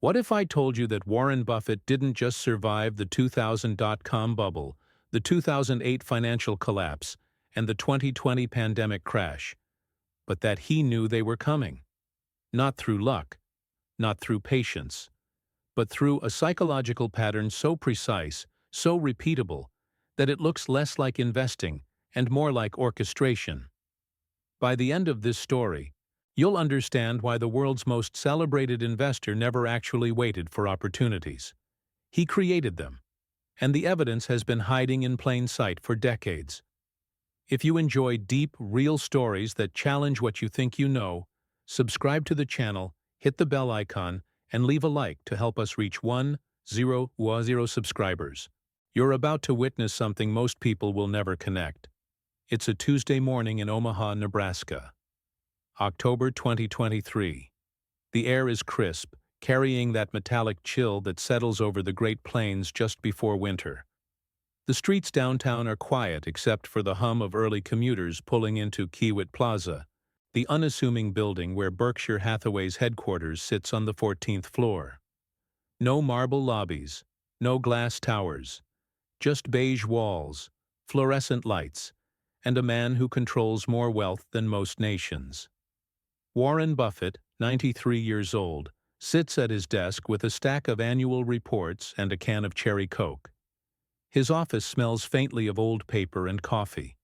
What if I told you that Warren Buffett didn't just survive the 2000 dot-com bubble, the 2008 financial collapse, and the 2020 pandemic crash, but that he knew they were coming? Not through luck, not through patience, but through a psychological pattern so precise, so repeatable, that it looks less like investing and more like orchestration. By the end of this story, you'll understand why the world's most celebrated investor never actually waited for opportunities. He created them, and the evidence has been hiding in plain sight for decades. If you enjoy deep, real stories that challenge what you think you know, subscribe to the channel, hit the bell icon, and leave a like to help us reach 1,010 subscribers. You're about to witness something most people will never connect. It's a Tuesday morning in Omaha, Nebraska. October 2023. The air is crisp, carrying that metallic chill that settles over the Great Plains just before winter. The streets downtown are quiet except for the hum of early commuters pulling into Kiewit Plaza, the unassuming building where Berkshire Hathaway's headquarters sits on the 14th floor. No marble lobbies, no glass towers, just beige walls, fluorescent lights, and a man who controls more wealth than most nations. Warren Buffett, 93 years old, sits at his desk with a stack of annual reports and a can of cherry Coke. His office smells faintly of old paper and coffee.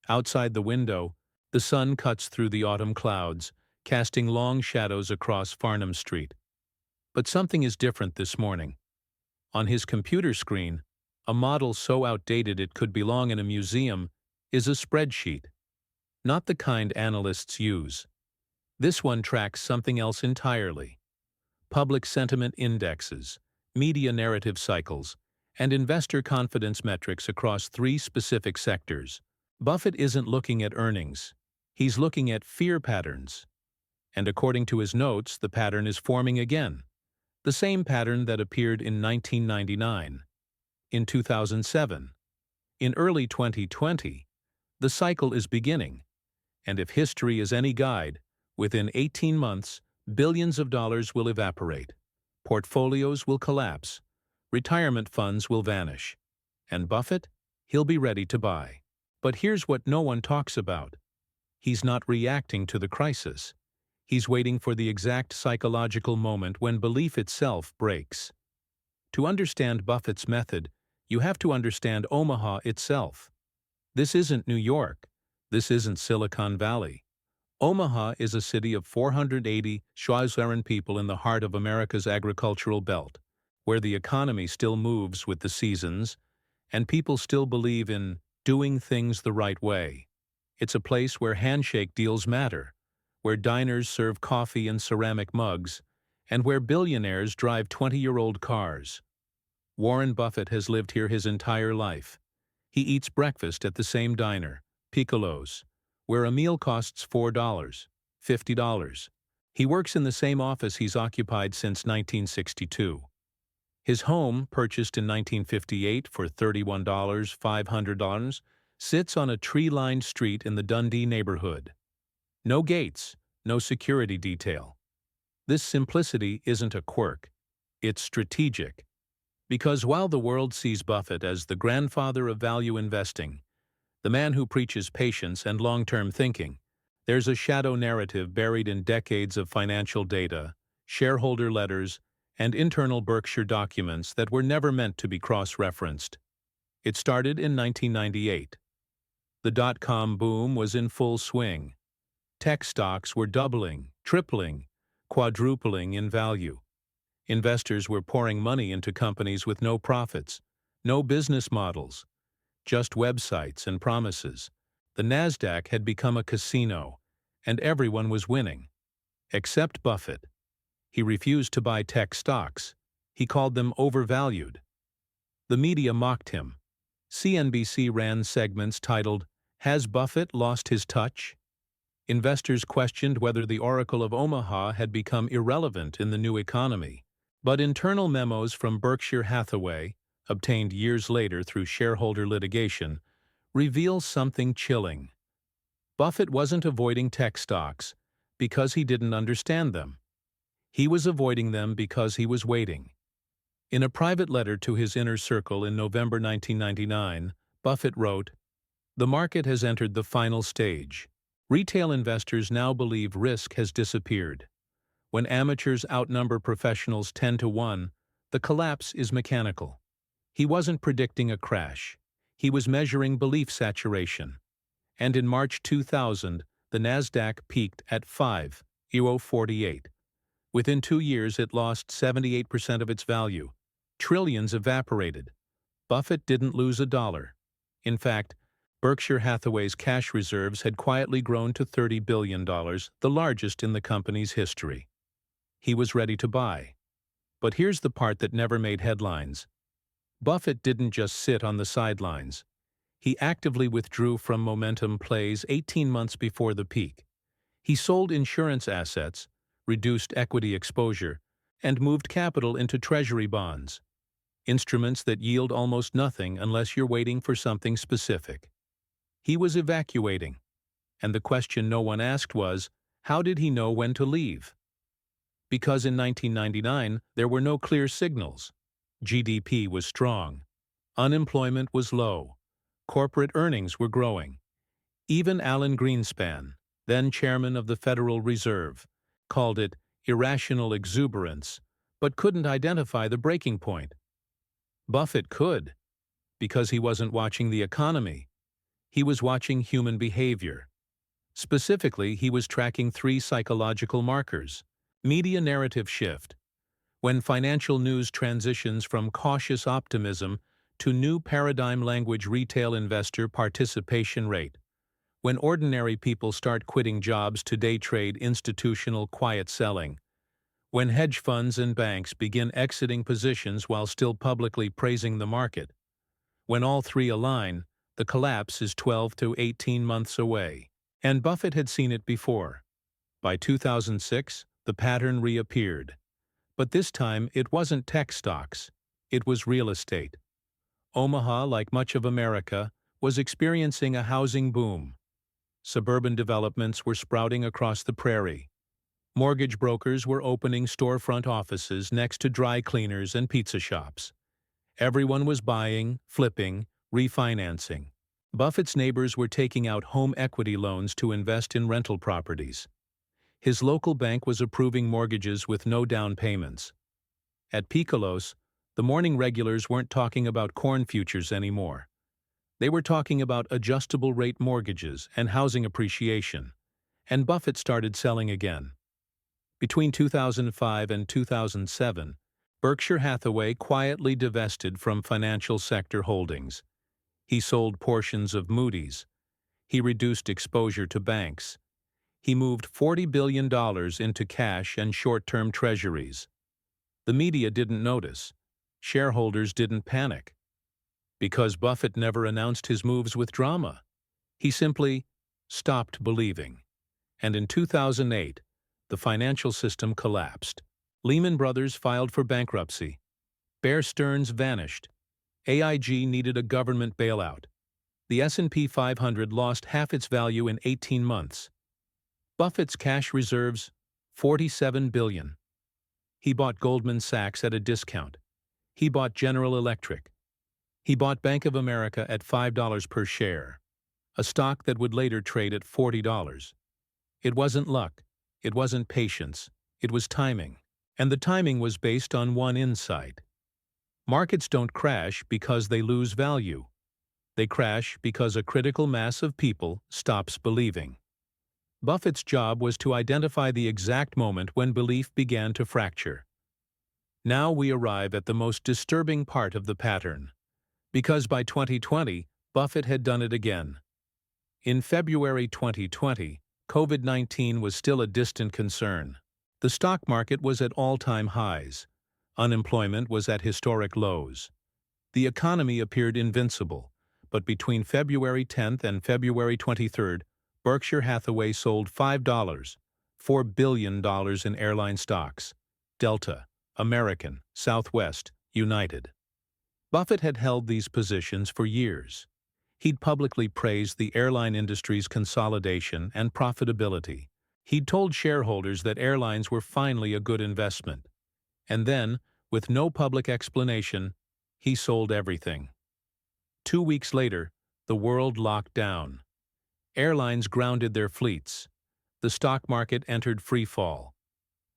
Outside the window, the sun cuts through the autumn clouds, casting long shadows across Farnham Street. But something is different this morning. On his computer screen, a model so outdated it could belong in a museum is a spreadsheet. Not the kind analysts use. This one tracks something else entirely. Public sentiment indexes, media narrative cycles, and investor confidence metrics across three specific sectors. Buffett isn't looking at earnings. He's looking at fear patterns. And according to his notes, the pattern is forming again. The same pattern that appeared in 1999, in 2007, in early 2020. The cycle is beginning. And if history is any guide, within 18 months, billions of dollars will evaporate. Portfolios will collapse. Retirement funds will vanish. And Buffett? He'll be ready to buy. But here's what no one talks about. He's not reacting to the crisis. He's waiting for the exact psychological moment when belief itself breaks. To understand Buffett's method, you have to understand Omaha itself. This isn't New York. This isn't Silicon Valley. Omaha is a city of 480,000 people in the heart of America's agricultural belt, where the economy still moves with the seasons, and people still believe in doing things the right way. It's a place where handshake deals matter, where diners serve coffee in ceramic mugs, and where billionaires drive 20-year-old cars. Warren Buffett has lived here his entire life. He eats breakfast at the same diner, Piccolo's, where a meal costs $4, $50. He works in the same office he's occupied since 1962. His home, purchased in 1958 for $31,500, sits on a tree-lined street in the Dundee neighborhood. No gates, no security detail. This simplicity isn't a quirk. It's strategic. Because while the world sees Buffett as the grandfather of value investing, the man who preaches patience and long-term thinking, there's a shadow narrative buried in decades of financial data, shareholder letters, and internal Berkshire documents that were never meant to be cross-referenced. It started in 1998. The dot-com boom was in full swing. Tech stocks were doubling, tripling, quadrupling in value. Investors were pouring money into companies with no profits, no business models, just websites and promises. The Nasdaq had become a casino, and everyone was winning. Except Buffett. He refused to buy tech stocks. He called them overvalued. The media mocked him. CNBC ran segments titled, "Has Buffett Lost His Touch?" Investors questioned whether the Oracle of Omaha had become irrelevant in the new economy. But internal memos from Berkshire Hathaway, obtained years later through shareholder litigation, reveal something chilling. Buffett wasn't avoiding tech stocks because he didn't understand them. He was avoiding them because he was waiting. In a private letter to his inner circle in November 1999, Buffett wrote, "The market has entered the final stage. Retail investors now believe risk has disappeared. When amateurs outnumber professionals 10 to 1, the collapse is mechanical." He wasn't predicting a crash. He was measuring belief saturation. And in March 2000, the Nasdaq peaked at 5,048. Within 2 years, it lost 78% of its value. Trillions evaporated. Buffett didn't lose a dollar. In fact, Berkshire Hathaway's cash reserves had quietly grown to $30 billion, the largest in the company's history. He was ready to buy. But here's the part that never made headlines. Buffett didn't just sit on the sidelines. He actively withdrew from momentum plays 18 months before the peak. He sold insurance assets, reduced equity exposure, and moved capital into treasury bonds, instruments that yield almost nothing unless you're waiting for something specific. He was evacuating, and the question no one asked was, how did he know when to leave? Because in 1999, there were no clear signals. GDP was strong. Unemployment was low. Corporate earnings were growing. Even Alan Greenspan, then chairman of the Federal Reserve, called it irrational exuberance, but couldn't identify the breaking point. Buffett could, because he wasn't watching the economy. He was watching human behavior. Specifically, he was tracking 3 psychological markers. Media narrative shift. When financial news transitions from cautious optimism to new paradigm language, retail investor participation rate. When ordinary people start quitting jobs to day trade, institutional quiet selling. When hedge funds and banks begin exiting positions while still publicly praising the market. When all 3 align, the collapse is 12 to 18 months away. And Buffett had seen it before. By 2006, the pattern reappeared. But this time, it wasn't tech stocks. It was real estate. Omaha, like much of America, was experiencing a housing boom. Suburban developments were sprouting across the prairie. Mortgage brokers were opening storefront offices next to dry cleaners and pizza shops. Everyone was buying, flipping, refinancing. Buffett's neighbors were taking out home equity loans to invest in rental properties. His local bank was approving mortgages with no down payments. At Piccolos, the morning regulars weren't talking about corn futures anymore. They were talking about adjustable rate mortgages and housing appreciation, and Buffett started selling again. Between 2005 and 2007, Berkshire Hathaway quietly divested from financial sector holdings. He sold portions of Moody's. He reduced exposure to banks. He moved $40 billion into cash and short-term treasuries. The media didn't notice. Shareholders didn't panic. Because Buffett never announced his moves with drama. He simply stopped believing. And in 2008, the financial system collapsed. Lehman Brothers filed for bankruptcy. Bear Stearns vanished. AIG needed a government bailout. The S&P 500 lost half its value in 18 months. Buffett's cash reserves, $47 billion. He bought Goldman Sachs at a discount. He bought General Electric. He bought Bank of America at $5 per share, a stock that would later trade at $40. It wasn't luck. It wasn't patience. It was timing. And the timing was based on one insight. Markets don't crash because they lose value. They crash because a critical mass of people stops believing. Buffett's job was to identify the exact moment when belief began to fracture. Now we arrive at the most disturbing part of the pattern. Because by 2020, Buffett had done it again. In February 2020, COVID-19 was still a distant concern. The stock market was at all-time highs. Unemployment was at historic lows. The economy appeared invincible, but between February 10th and February 23rd, Berkshire Hathaway sold $4 billion in airline stocks. Delta, American, Southwest, United. Buffett had held these positions for years. He'd publicly praised the airline industry's consolidation and profitability. He'd told shareholders that airlines were finally a good investment. And then, with no public explanation, he sold everything. 2 weeks later, the world locked down. Airlines grounded their fleets. The stock market entered free fall.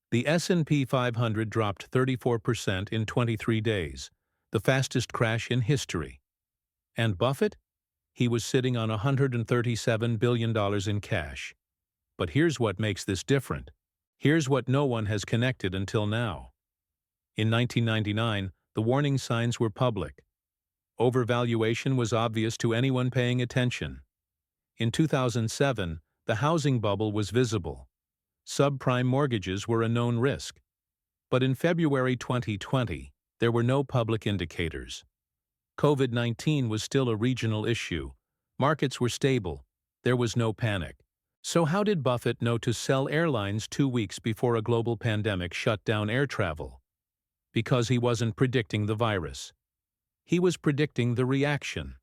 The S&P 500 dropped 34% in 23 days, the fastest crash in history. And Buffett? He was sitting on $137 billion in cash. But here's what makes this different. Here's what no one has connected until now. In 1999, the warning signs were public. Overvaluation was obvious to anyone paying attention. In 2007, the housing bubble was visible. Subprime mortgages were a known risk. But in February 2020, there were no public indicators. COVID-19 was still a regional issue. Markets were stable. There was no panic. So how did Buffett know to sell airlines 2 weeks before a global pandemic shut down air travel? Because he wasn't predicting the virus. He was predicting the reaction.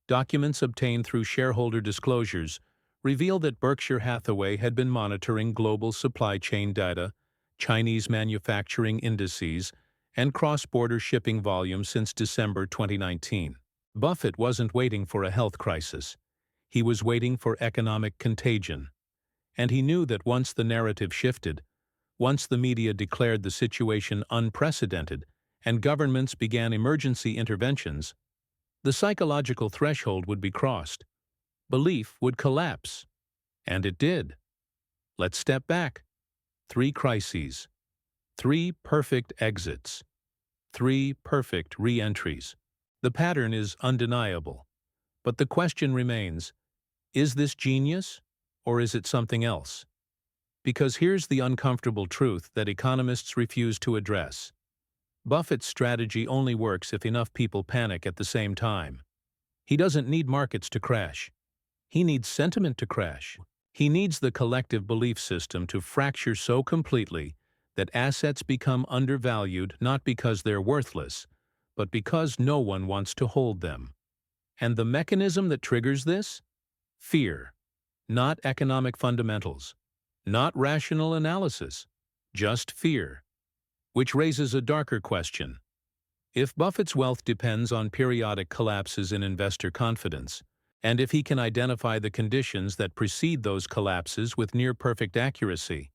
Documents obtained through shareholder disclosures reveal that Berkshire Hathaway had been monitoring global supply chain data, Chinese manufacturing indices, and cross-border shipping volumes since December 2019. Buffett wasn't waiting for a health crisis. He was waiting for economic contagion. And he knew that once the narrative shifted, once the media declared the situation unprecedented and governments began emergency interventions, the psychological threshold would be crossed. Belief would collapse. And it did. Let's step back. 3 crises. 3 perfect exits. 3 perfect re-entries. The pattern is undeniable. But the question remains, is this genius, or is it something else? Because here's the uncomfortable truth that economists refuse to address. Buffett's strategy only works if enough people panic at the same time. He doesn't need markets to crash. He needs sentiment to crash. He needs the collective belief system to fracture so completely that assets become undervalued not because they're worthless, but because no one wants to hold them. And the mechanism that triggers this? Fear. Not economic fundamentals. Not rational analysis. Just fear. Which raises a darker question. If Buffett's wealth depends on periodic collapses in investor confidence, and if he can identify the conditions that precede those collapses with near-perfect accuracy,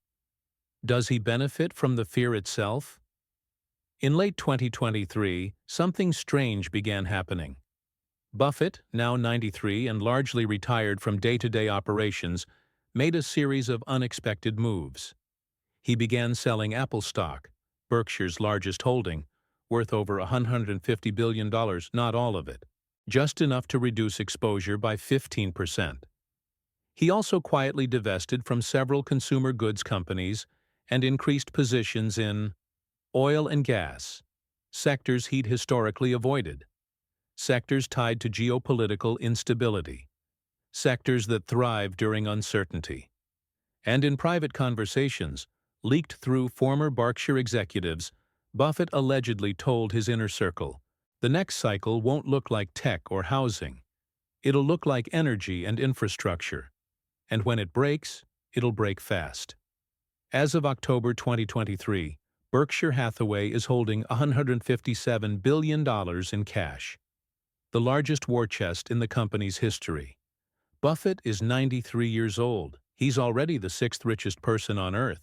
does he benefit from the fear itself? In late 2023, something strange began happening. Buffett, now 93 and largely retired from day-to-day operations, made a series of unexpected moves. He began selling Apple stock, Berkshire's largest holding, worth over $150 billion, not all of it, just enough to reduce exposure by 15%. He also quietly divested from several consumer goods companies and increased positions in oil and gas, sectors he'd historically avoided, sectors tied to geopolitical instability, sectors that thrive during uncertainty. And in private conversations, leaked through former Berkshire executives, Buffett allegedly told his inner circle, "The next cycle won't look like tech or housing. It'll look like energy and infrastructure. And when it breaks, it'll break fast." As of October 2023, Berkshire Hathaway is holding $157 billion in cash, the largest war chest in the company's history. Buffett is 93 years old. He's already the 6th richest person on Earth.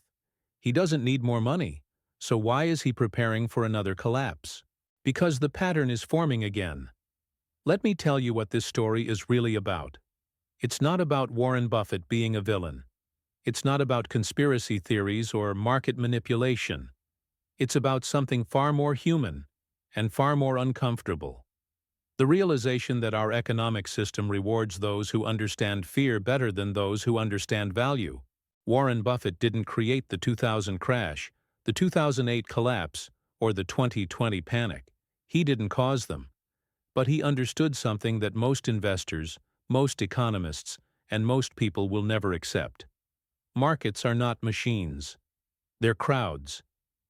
He doesn't need more money, so why is he preparing for another collapse? Because the pattern is forming again. Let me tell you what this story is really about. It's not about Warren Buffett being a villain. It's not about conspiracy theories or market manipulation. It's about something far more human and far more uncomfortable. The realization that our economic system rewards those who understand fear better than those who understand value. Warren Buffett didn't create the 2000 crash, the 2008 collapse, or the 2020 panic. He didn't cause them. But he understood something that most investors, most economists, and most people will never accept. Markets are not machines. They're crowds.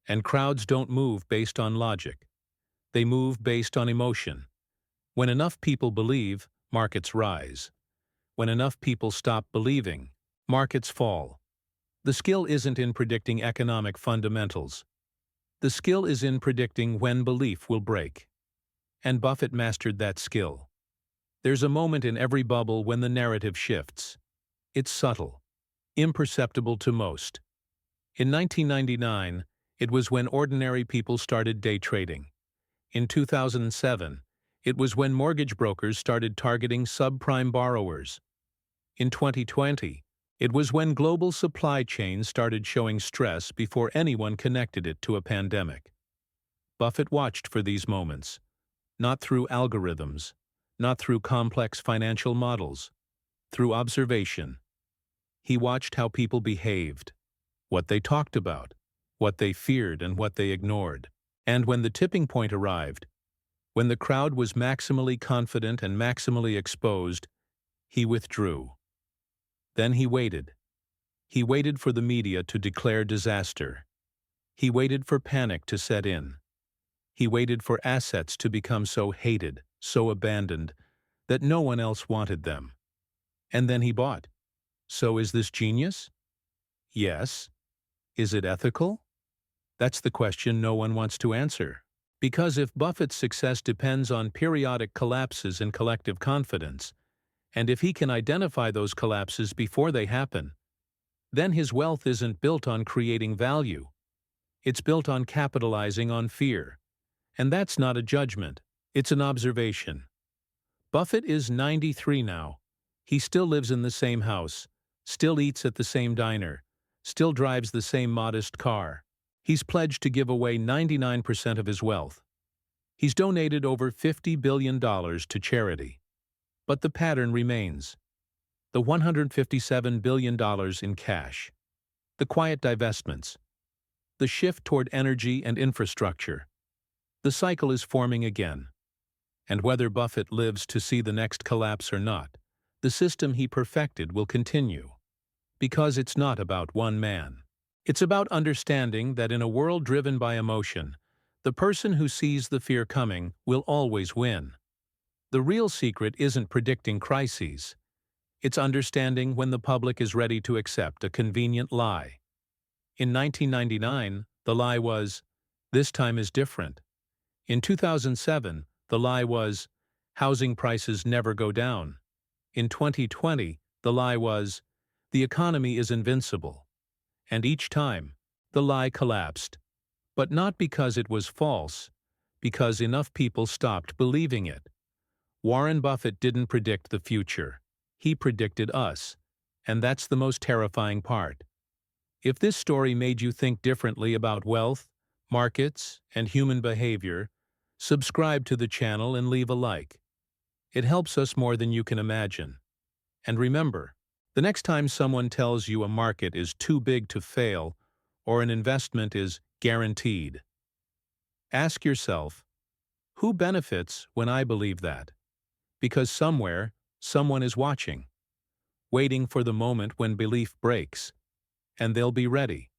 And crowds don't move based on logic. They move based on emotion. When enough people believe, markets rise. When enough people stop believing, markets fall. The skill isn't in predicting economic fundamentals. The skill is in predicting when belief will break. And Buffett mastered that skill. There's a moment in every bubble when the narrative shifts. It's subtle, imperceptible to most. In 1999, it was when ordinary people started day trading. In 2007, it was when mortgage brokers started targeting subprime borrowers. In 2020, it was when global supply chains started showing stress before anyone connected it to a pandemic. Buffett watched for these moments, not through algorithms, not through complex financial models, through observation. He watched how people behaved, what they talked about, what they feared and what they ignored. And when the tipping point arrived, when the crowd was maximally confident and maximally exposed, he withdrew. Then he waited. He waited for the media to declare disaster. He waited for panic to set in. He waited for assets to become so hated, so abandoned, that no one else wanted them. And then he bought. So is this genius? Yes. Is it ethical? That's the question no one wants to answer. Because if Buffett's success depends on periodic collapses in collective confidence, and if he can identify those collapses before they happen, then his wealth isn't built on creating value. It's built on capitalizing on fear. And that's not a judgment, it's an observation. Buffett is 93 now. He still lives in the same house, still eats at the same diner, still drives the same modest car. He's pledged to give away 99% of his wealth. He's donated over $50 billion to charity. But the pattern remains. The $157 billion in cash. The quiet divestments. The shift toward energy and infrastructure. The cycle is forming again. And whether Buffett lives to see the next collapse or not, the system he perfected will continue. Because it's not about one man. It's about understanding that in a world driven by emotion, the person who sees the fear coming will always win. The real secret isn't predicting crises. It's understanding when the public is ready to accept a convenient lie. In 1999, the lie was, "This time is different." In 2007, the lie was, "Housing prices never go down." In 2020, the lie was, "The economy is invincible." And each time, the lie collapsed. But not because it was false, because enough people stopped believing it. Warren Buffett didn't predict the future. He predicted us. And that's the most terrifying part. If this story made you think differently about wealth, markets, and human behavior, subscribe to the channel and leave a like. It helps us more than you can imagine. And remember, the next time someone tells you a market is too big to fail or an investment is guaranteed, ask yourself, who benefits when I believe that? Because somewhere, someone is watching, waiting for the moment when belief breaks, and they'll be ready.